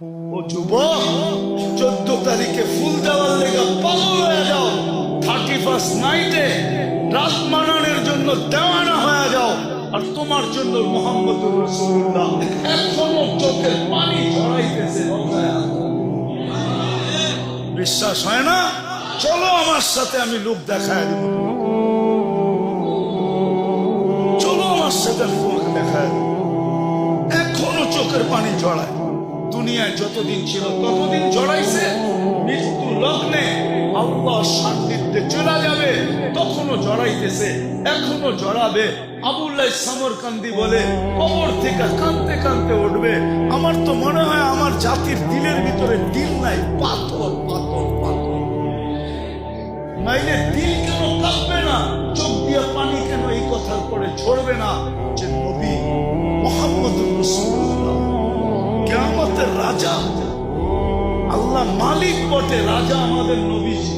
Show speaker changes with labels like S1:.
S1: ও যুবক, 14 তারিখে ফুল দেওয়ার লেগে পাগল হয়ে যাও, 31st নাইটে রাত মানানোর জন্য দেওয়ানা হয়ে যাও। আর তোমার জন্য মুহাম্মদুর রাসূলুল্লাহ এখনো চোখের পানি ঝরাইতেছে। বিশ্বাস হয় না? চলো আমার সাথে, আমি লোক দেখায় দিব। চলো আমার সাথে, আমি তোমাকে দেখায় দিব। এখনো চোখের পানি ঝরায়। দুনিয়ায় যতদিন ছিল ততদিন জড়াইছে। মৃত্যু লগ্নে আল্লাহ সান্নিধ্যে চলে যাবে, তখনও জড়াইতেছে, এখনো জড়াবে। আবুল্লাহ সামরকান্দি বলে, কবর থেকে কাঁদতে কাঁদতে উঠবে। আমার তো মনে হয় আমার জাতির দিলের ভিতরে দিল নাই, পাথর পাথর পাথর। নাইলে দিল কেন কাঁপবে না? চোখ দিয়ে পানি কেন এই কথার পরে ঝরবে না যে নবী মুহাম্মদুর রাসূলুল্লাহ কিয়ামতের রাজা, আল্লাহ মালিক বটে, রাজা আমাদের নবীজি।